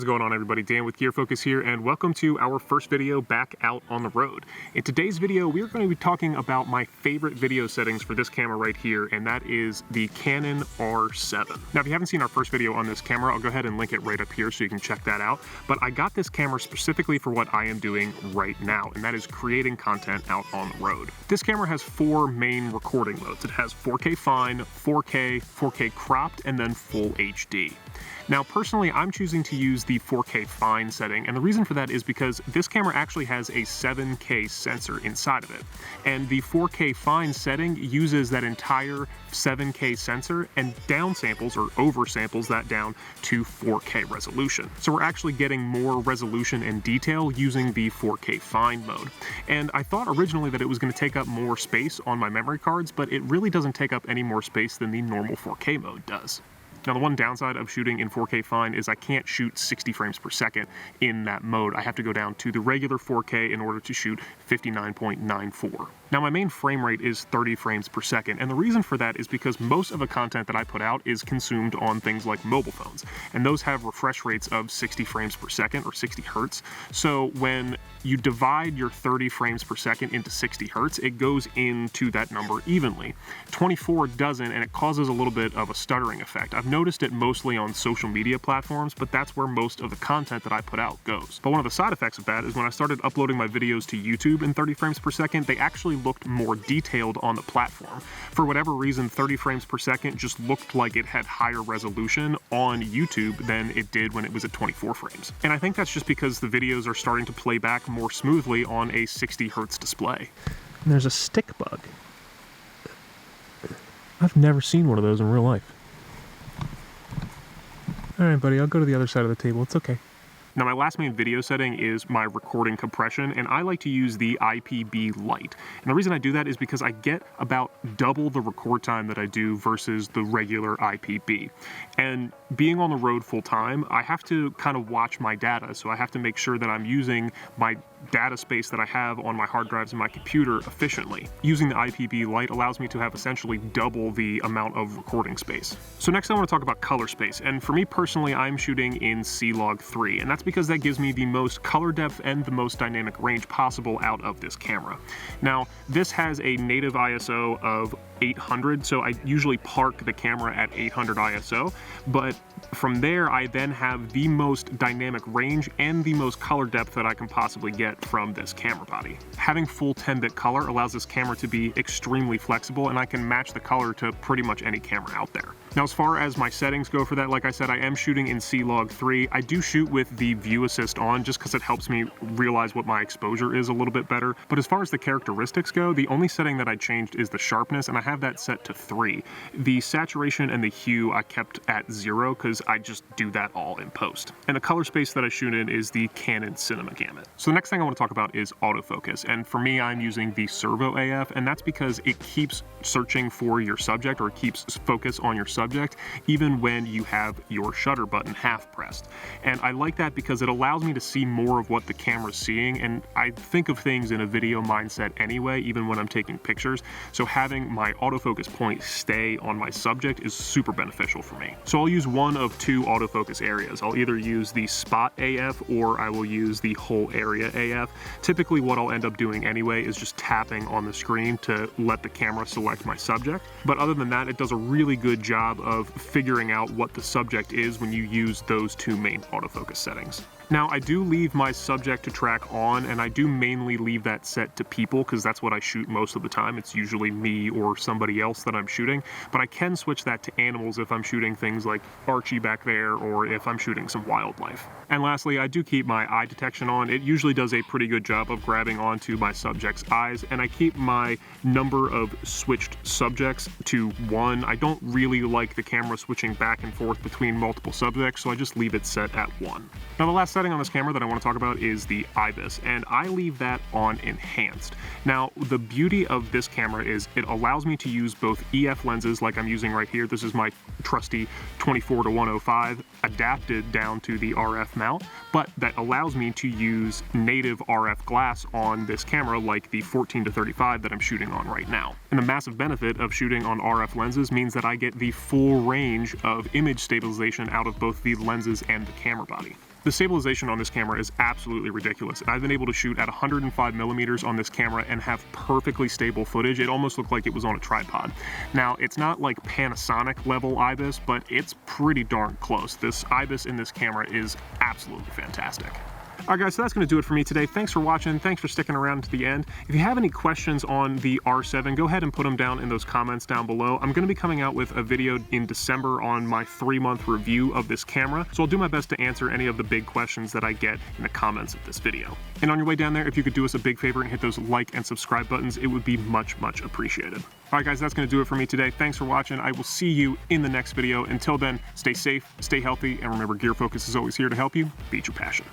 What's going on, everybody? Dan with AutoFocus here, and welcome to our first video back out on the road. In today's video, we're going to be talking about my favorite video settings for this camera right here, and that is the Canon R7. Now, if you haven't seen our first video on this camera, I'll go ahead and link it right up here so you can check that out. But I got this camera specifically for what I am doing right now, and that is creating content out on the road. This camera has four main recording modes. It has 4K fine, 4K, 4K cropped, and then full HD. Now, personally, I'm choosing to use the 4K fine setting, and the reason for that is because this camera actually has a 7K sensor inside of it, and the 4K fine setting uses that entire 7K sensor and downsamples or oversamples that down to 4K resolution. So we're actually getting more resolution and detail using the 4K fine mode. And I thought originally that it was going to take up more space on my memory cards, but it really doesn't take up any more space than the normal 4K mode does. Now, the one downside of shooting in 4K fine is I can't shoot 60 frames per second in that mode. I have to go down to the regular 4K in order to shoot 59.94. Now, my main frame rate is 30 frames per second, and the reason for that is because most of the content that I put out is consumed on things like mobile phones, and those have refresh rates of 60 frames per second or 60 hertz. So when you divide your 30 frames per second into 60 hertz, it goes into that number evenly. 24 doesn't, and it causes a little bit of a stuttering effect. I've noticed it mostly on social media platforms, but that's where most of the content that I put out goes. But one of the side effects of that is when I started uploading my videos to YouTube in 30 frames per second, they actually looked more detailed on the platform. For whatever reason, 30 frames per second just looked like it had higher resolution on YouTube than it did when it was at 24 frames. And I think that's just because the videos are starting to play back more smoothly on a 60 hertz display. And there's a stick bug. I've never seen one of those in real life. Alright, buddy, I'll go to the other side of the table. It's okay. Now, my last main video setting is my recording compression, and I like to use the IPB Lite. And the reason I do that is because I get about double the record time that I do versus the regular IPB. And being on the road full time, I have to kind of watch my data, so I have to make sure that I'm using my data space that I have on my hard drives and my computer efficiently. Using the IPB Lite allows me to have essentially double the amount of recording space. So next I want to talk about color space, and for me personally, I'm shooting in CLOG 3, and that's because that gives me the most color depth and the most dynamic range possible out of this camera. Now, this has a native ISO of 800, so I usually park the camera at 800 ISO, but from there I then have the most dynamic range and the most color depth that I can possibly get from this camera body. Having full 10-bit color allows this camera to be extremely flexible, and I can match the color to pretty much any camera out there. Now, as far as my settings go for that, like I said, I am shooting in CLOG 3. I do shoot with the view assist on just because it helps me realize what my exposure is a little bit better. But as far as the characteristics go, the only setting that I changed is the sharpness, and I have that set to 3. The saturation and the hue I kept at 0 because I just do that all in post. And the color space that I shoot in is the Canon Cinema Gamut. So the next thing I want to talk about is autofocus. And for me, I'm using the Servo AF, and that's because it keeps searching for your subject, or it keeps focus on your subject, even when you have your shutter button half pressed. And I like that because it allows me to see more of what the camera's seeing, and I think of things in a video mindset anyway, even when I'm taking pictures. So having my autofocus point stay on my subject is super beneficial for me. So I'll use one of two autofocus areas. I'll either use the spot AF or I will use the whole area AF. Typically what I'll end up doing anyway is just tapping on the screen to let the camera select my subject. But other than that, it does a really good job of figuring out what the subject is when you use those two main autofocus settings. Now, I do leave my subject to track on, and I do mainly leave that set to people because that's what I shoot most of the time. It's usually me or somebody else that I'm shooting, but I can switch that to animals if I'm shooting things like Archie back there or if I'm shooting some wildlife. And lastly, I do keep my eye detection on. It usually does a pretty good job of grabbing onto my subject's eyes, and I keep my number of switched subjects to 1. I don't really like the camera switching back and forth between multiple subjects, so I just leave it set at 1. Now, the last setting on this camera that I want to talk about is the IBIS, and I leave that on enhanced. Now, the beauty of this camera is it allows me to use both EF lenses like I'm using right here. This is my trusty 24-105 adapted down to the RF mount, but that allows me to use native RF glass on this camera like the 14-35 that I'm shooting on right now. And the massive benefit of shooting on RF lenses means that I get the full range of image stabilization out of both the lenses and the camera body. The stabilization on this camera is absolutely ridiculous. I've been able to shoot at 105 millimeters on this camera and have perfectly stable footage. It almost looked like it was on a tripod. Now, it's not like Panasonic level IBIS, but it's pretty darn close. This IBIS in this camera is absolutely fantastic. Alright guys, so that's going to do it for me today. Thanks for watching. Thanks for sticking around to the end. If you have any questions on the R7, go ahead and put them down in those comments down below. I'm going to be coming out with a video in December on my 3-month review of this camera, so I'll do my best to answer any of the big questions that I get in the comments of this video. And on your way down there, if you could do us a big favor and hit those like and subscribe buttons, it would be much, much appreciated. Alright guys, that's going to do it for me today. Thanks for watching. I will see you in the next video. Until then, stay safe, stay healthy, and remember, Gear Focus is always here to help you beat your passion.